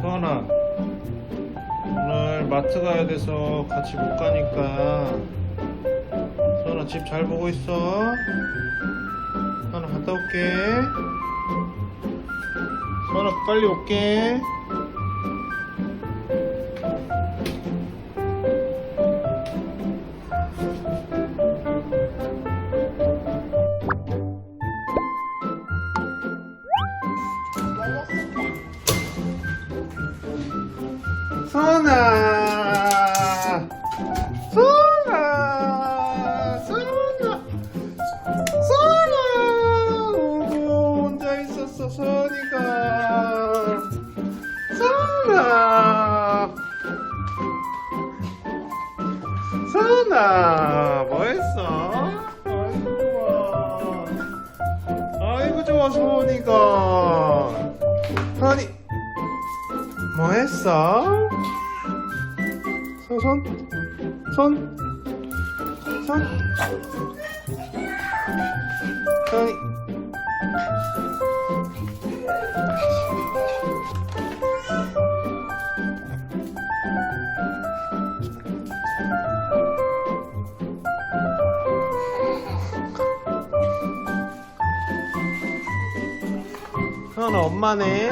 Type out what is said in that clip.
서원아, 오늘 마트 가야 돼서 같이 못 가니까 서원아 집 잘 보고 있어. 서원아 갔다 올게. 서원아 빨리 올게. 서원아, 서원아, 서원아, 서원아. 오고 혼자 있었어 서원이가. 서원아, 서원아, 뭐했어? 아이고 좋아 서원이가. 서원이 뭐했어? 손, 손, 손. 서원이. 서원아 엄마네.